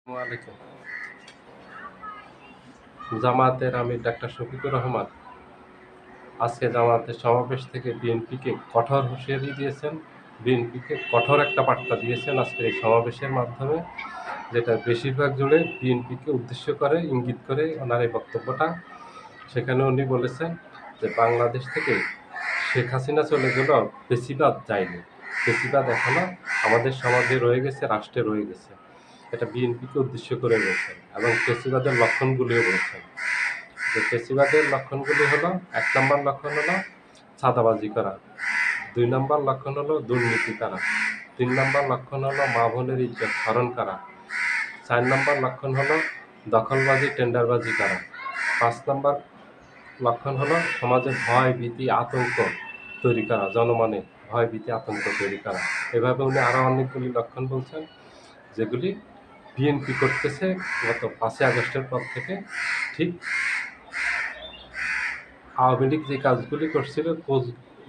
ওয়ালাইকুম। জামায়াতের আমির ডাক্তার শফিকুর রহমান আজকে জামায়াতের সমাবেশ থেকে বিএনপিকে কঠোর হুঁশিয়ারি দিয়েছেন। বিএনপিকে কঠোর একটা বার্তা দিয়েছেন আজকের এই সমাবেশের মাধ্যমে, যেটা বেশিরভাগ জুড়ে বিএনপিকে উদ্দেশ্য করে ইঙ্গিত করে ওনার এই বক্তব্যটা। সেখানে উনি বলেছেন যে বাংলাদেশ থেকে শেখ হাসিনা চলে গেলেও ফেসিবাদ যায়নি, ফেসিবাদ এখনো আমাদের সমাজে রয়ে গেছে, রাষ্ট্রে রয়ে গেছে। এটা বিএনপিকে উদ্দেশ্য করে বলছেন এবং ফেসিবাদের লক্ষণগুলিও বলছেন। যে ফেসিবাদের লক্ষণগুলি হলো, ১ নম্বর লক্ষণ হলো চাঁদাবাজি করা, ২ নম্বর লক্ষণ হলো দুর্নীতি করা, ৩ নম্বর লক্ষণ হলো মা বোনের ইজ্জত হরণ করা, ৪ নম্বর লক্ষণ হলো দখলবাজি টেন্ডারবাজি করা, ৫ নম্বর লক্ষণ হলো সমাজে ভয় ভীতি আতঙ্ক তৈরি করা, জনমনে ভয় ভীতি আতঙ্ক তৈরি করা। এভাবে উনি আরও অনেকগুলি লক্ষণ বলছেন, যেগুলি বিএনপি করতেছে গত ৫ই আগস্টের পর থেকে। ঠিক আওয়ামী লীগ যে কাজগুলি করছিল,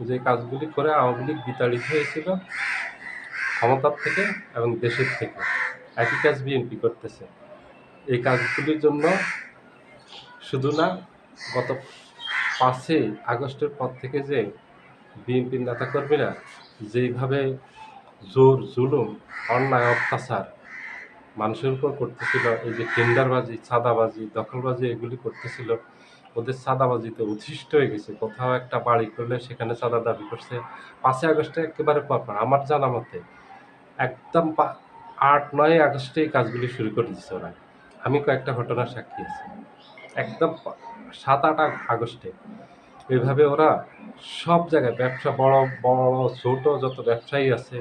যে কাজগুলি করে আওয়ামী লীগ বিতাড়িত হয়েছিল ক্ষমতার থেকে এবং দেশের থেকে, একই কাজ বিএনপি করতেছে। এই কাজগুলির জন্য শুধু না, গত ৫ই আগস্টের পর থেকে যে বিএনপির নেতাকর্মীরা যেইভাবে জোর জুলুম অন্যায় অত্যাচার মানুষের উপর করতেছিল, এই যে টেন্ডারবাজি চাঁদাবাজি দখলবাজি এগুলি করতেছিল, ওদের চাঁদাবাজিতে উচ্ছিষ্ট হয়ে গেছে। কোথাও একটা বাড়ি করলে সেখানে চাঁদা দাবি করছে। ৫ই আগস্টে একেবারে পরপর আমার জানা মতে একদম ৮-৯ আগস্টে এই কাজগুলি শুরু করে দিচ্ছে ওরা। আমি কয়েকটা ঘটনার সাক্ষী আছি। একদম ৭-৮ আগস্টে এইভাবে ওরা সব জায়গায় ব্যবসা, বড় বড় ছোট যত ব্যবসায়ী আছে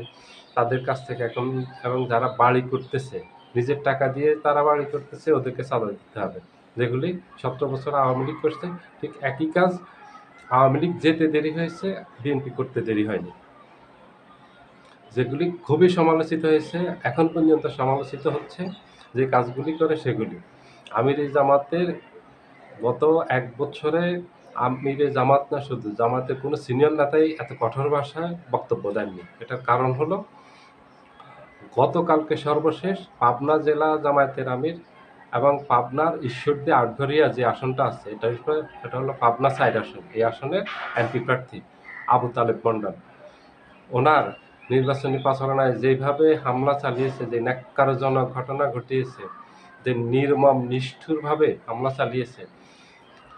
তাদের কাছ থেকে এখন, এবং যারা বাড়ি করতেছে নিজের টাকা দিয়ে তারা বাড়ি করতেছে, ওদেরকে চাঁদা দিতে হবে। যেগুলি ১৭ বছর আওয়ামী লীগ করছে, ঠিক একই কাজ আওয়ামী লীগ যেতে দেরি হয়েছে, বিএনপি করতে দেরি হয়নি। যেগুলি খুবই সমালোচিত হয়েছে, এখন পর্যন্ত সমালোচিত হচ্ছে যে কাজগুলি করে সেগুলি। আমিরে জামাতের গত ১ বছরে আমিরে জামাত না, শুধু জামাতের কোনো সিনিয়র নেতাই এত কঠোর ভাষায় বক্তব্য দেননি। এটার কারণ হলো, গতকালকে সর্বশেষ পাবনা জেলা জামায়াতের আমির এবং পাবনার ঈশ্বরদী আটঘরিয়া যে আসনটা আছে, এটা হলো পাবনা ৪ আসন। এই আসনের এমপি প্রার্থী আবু তালেব মন্ডল, ওনার নির্বাচনী প্রচারণায় যেভাবে হামলা চালিয়েছে, যে ন্যাক্কারজনক ঘটনা ঘটিয়েছে, যে নির্মম নিষ্ঠুরভাবে হামলা চালিয়েছে,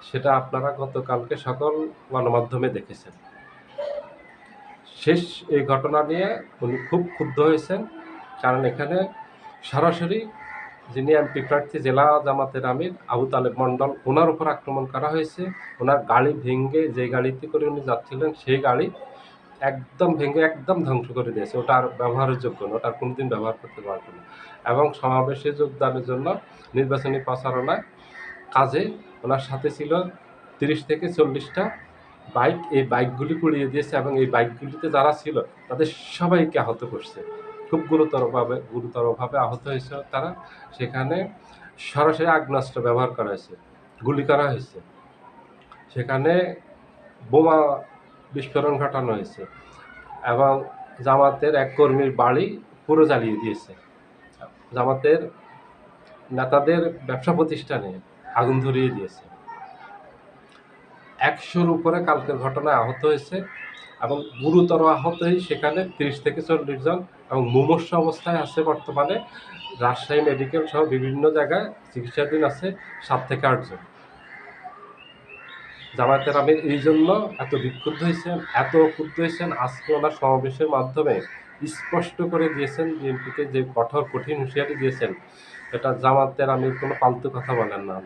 সেটা আপনারা গতকালকে সকল গণমাধ্যমে দেখেছেন। শেষ এই ঘটনা নিয়ে উনি খুব ক্ষুব্ধ হয়েছেন, কারণ এখানে সরাসরি যিনি এমপি প্রার্থী জেলা জামাতের আমির আবু তালেব মন্ডল, ওনার উপর আক্রমণ করা হয়েছে। ওনার গাড়ি ভেঙে, যে গাড়িতে করে উনি যাচ্ছিলেন সেই গাড়ি একদম ভেঙে একদম ধ্বংস করে দিয়েছে। ওটা আর ব্যবহারের যোগ্য না, ওটা আর কোনোদিন ব্যবহার করতে পারবে না। এবং সমাবেশে যোগদানের জন্য নির্বাচনী প্রচারণায় কাজে ওনার সাথে ছিল ৩০ থেকে ৪০টা বাইক। এই বাইকগুলি পুড়িয়ে দিয়েছে এবং এই বাইকগুলিতে যারা ছিল তাদের সবাইকে আহত করছে, খুব গুরুতরভাবে আহত হয়েছে তারা। সেখানে সরাসরি আগ্নেয়াস্ত্র ব্যবহার করা হয়েছে, গুলি করা হয়েছে, সেখানে বোমা বিস্ফোরণ ঘটানো হয়েছে এবং জামাতের এক কর্মীর বাড়ি পুরো জ্বালিয়ে দিয়েছে। জামাতের নেতাদের ব্যবসা প্রতিষ্ঠানে আগুন ধরিয়ে দিয়েছে। ১০০-র উপরে কালকের ঘটনায় আহত হয়েছে এবং গুরুতর আহতই সেখানে ৩০ থেকে ৪০ জন, এবং মুমূর্ষু অবস্থায় আছে বর্তমানে রাজশাহী মেডিকেল সহ বিভিন্ন জায়গায় চিকিৎসাধীন আছে ৭ থেকে ৮ জন। জামায়াতের আমির এই জন্য এত ক্ষুব্ধ হয়েছেন, আজকে ওনার সমাবেশের মাধ্যমে স্পষ্ট করে দিয়েছেন, বিএনপিকে যে কঠিন হুঁশিয়ারি দিয়েছেন, এটা জামায়াতের আমির কোনো ফালতু কথা বলেন না।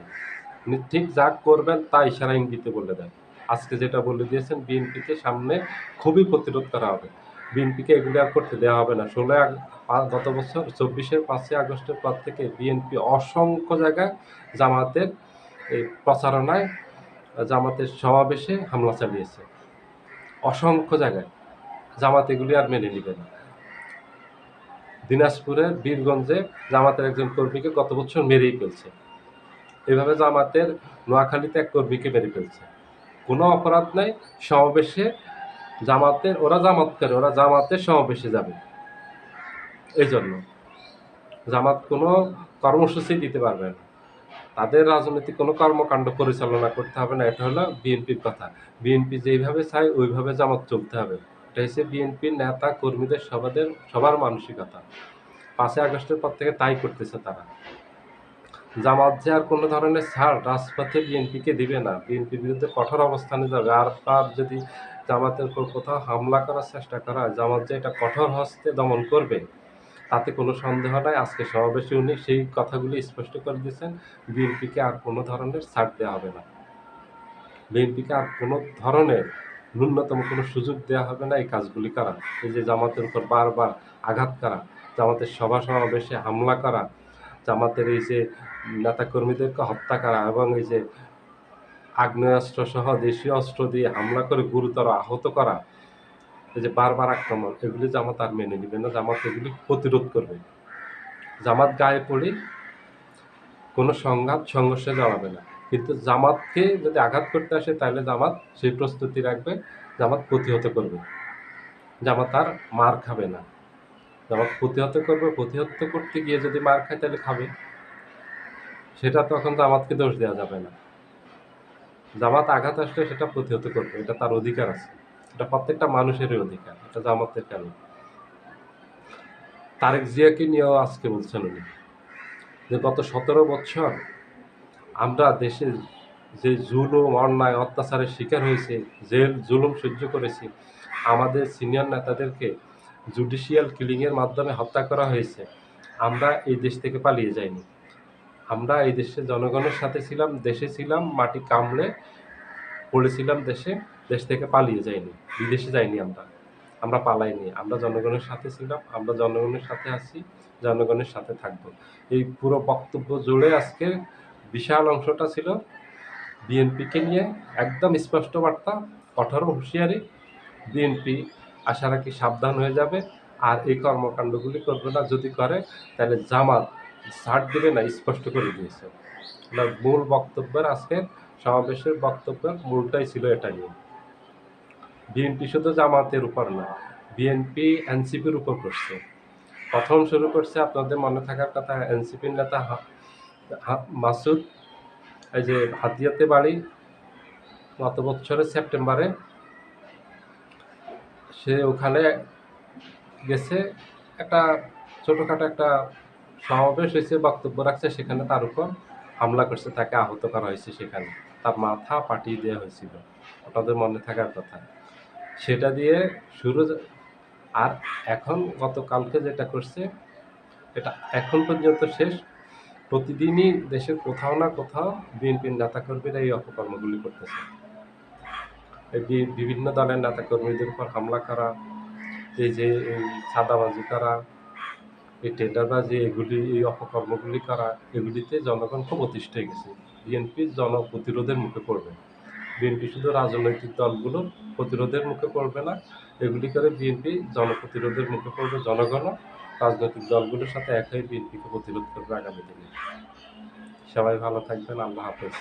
উনি ঠিক যা করবেন তা ইশারা ইঙ্গিতে বলে দেন। আজকে যেটা বলে দিয়েছেন, বিএনপিকে সামনে খুবই প্রতিরোধ করা হবে, বিএনপিকে এগুলি আর করতে দেওয়া হবে না। গত বছর ২৪-এর ৫ই আগস্টের পর থেকে বিএনপি অসংখ্য জায়গায় জামায়াতের এই প্রচারণায়, জামাতের সমাবেশে হামলা চালিয়েছে, অসংখ্য জায়গায়। জামাত এগুলি আর মেনে নিবে না। দিনাজপুরের বীরগঞ্জে জামাতের একজন কর্মীকে গত বছর মেরেই ফেলছে। এভাবে জামাতের নোয়াখালীতে এক কর্মীকে মেরে ফেলছে, কোনো অপরাধ নাই। সমাবেশে ওরা জামাতের সমাবেশে যাবে, এই জন্য জামাত কোনো কর্মসূচি দিতে পারবে না, তাদের রাজনৈতিক কোনো কর্মকাণ্ড পরিচালনা করতে হবে না। এটা হলো বিএনপির কথা। বিএনপি যেইভাবে চায় ওইভাবে জামাত চলতে হবে। এটা হচ্ছে বিএনপির নেতা কর্মীদের সবার মানসিকতা। 5ই আগস্টের পর থেকে তাই করতেছে তারা। জামাত যে আর কোনো ধরনের ছাড় রাজপথে বিএনপিকে দিবে না, বিএনপির বিরুদ্ধে কঠোর অবস্থানে যাবে। আর যদি জামাতের উপর কোথাও হামলা করার চেষ্টা করা হয়, জামাত যে এটা কঠোর হস্তে দমন করবে তাতে কোনো সন্দেহ নাই। আজকে সমাবেশে উনি সেই কথাগুলি স্পষ্ট করে দিয়েছেন। বিএনপিকে আর কোনো ধরনের ছাড় দেওয়া হবে না, বিএনপিকে আর কোনো ধরনের ন্যূনতম কোনো সুযোগ দেওয়া হবে না এই কাজগুলি করা। এই যে জামাতের উপর বারবার আঘাত করা, জামাতের সভা সমাবেশে হামলা করা, জামাতের এই যে নেতাকর্মীদেরকে হত্যা করা এবং এই যে আগ্নেয়াস্ত্র সহ দেশীয় অস্ত্র দিয়ে হামলা করে গুরুতর আহত করা, এই যে বারবার আক্রমণ, এগুলি জামাত আর মেনে নেবে না। জামাত এগুলি প্রতিরোধ করবে। জামাত গায়ে পড়ে কোনো সংঘর্ষে জড়াবে না। কিন্তু জামাতকে যদি আঘাত করতে আসে তাহলে জামাত সেই প্রস্তুতি রাখবে, জামাত প্রতিহত করবে। জামাত আর মার খাবে না। জামাত প্রতিহত করবে, প্রতিহত করতে গিয়ে যদি মার খায় তাহলে খাবে। সেটা তখন জামাতকে দোষ দেওয়া যাবে না। জামাত আঘাত আসলে সেটা প্রতিহত করবে, এটা তার অধিকার আছে। এটা প্রত্যেকটা মানুষেরই অধিকার, এটা জামাতের কেন। তারেক জিয়াকে নিয়েও আজকে বলছেন উনি যে গত 17 বছর আমরা দেশে যে জুলুম অন্যায় অত্যাচারের শিকার হয়েছে, জেল জুলুম সহ্য করেছি, আমাদের সিনিয়র নেতাদেরকে জুডিশিয়াল কিলিংয়ের মাধ্যমে হত্যা করা হয়েছে, আমরা এই দেশ থেকে পালিয়ে যাইনি। আমরা এই দেশে জনগণের সাথে ছিলাম, দেশে ছিলাম, মাটি কামড়ে পড়েছিলাম দেশে, দেশ থেকে পালিয়ে যাইনি, বিদেশে যাইনি। আমরা পালাইনি, আমরা জনগণের সাথে ছিলাম, আমরা জনগণের সাথে আছি, জনগণের সাথে থাকবো। এই পুরো বক্তব্য জুড়ে আজকে বিশাল অংশটা ছিল বিএনপিকে নিয়ে একদম স্পষ্ট বার্তা, কঠোর হুঁশিয়ারি। বিএনপি আশা রাখি সাবধান হয়ে যাবে আর এই কর্মকাণ্ডগুলি করবে না। যদি করে তাহলে জামাত ছাড় দেবে না, স্পষ্ট করে দিয়েছে। মূল বক্তব্যের আজকের সমাবেশের বক্তব্যের মূলটাই ছিল এটা নিয়ে। বিএনপি শুধু জামাতের উপর না, বিএনপি এনসিপির উপর করছে। প্রথম শুরু করছে, আপনাদের মনে থাকার কথা, এনসিপির নেতা মাসুদ, এই যে হাতিয়াতে বাড়ি, গত বছরের সেপ্টেম্বরে সে ওখানে গেছে, একটা ছোটোখাটো একটা সমাবেশ হয়েছে, বক্তব্য রাখছে, সেখানে তার উপর হামলা করছে, তাকে আহত করা হয়েছে, সেখানে তার মাথা পাঠিয়ে দেওয়া হয়েছিল, আপনাদের মনে থাকার কথা। সেটা দিয়ে শুরু। আর এখন গতকালকে যেটা করছে, এটা এখন পর্যন্ত শেষ। প্রতিদিনই দেশের কোথাও না কোথাও বিএনপির নেতাকর্মীরা এই অপকর্মগুলি করতেছে। বিভিন্ন দলের নেতাকর্মীদের উপর হামলা করা, এই যে এই চাঁদাবাজি করা, এই টেন্ডারবাজি, এই অপকর্মগুলি করা, এগুলিতে জনগণ খুব অতিষ্ঠ হয়ে গেছে। বিএনপি জনপ্রতিরোধের মুখে পড়বে। বিএনপি শুধু রাজনৈতিক দলগুলোর প্রতিরোধের মুখে পড়বে না, এগুলি করে বিএনপি জনপ্রতিরোধের মুখে পড়বে। জনগণও রাজনৈতিক দলগুলোর সাথে এক হয়ে বিএনপিকে প্রতিরোধ করবে আগামী দিনে। সবাই ভালো থাকবেন, আল্লাহ হাফেজ।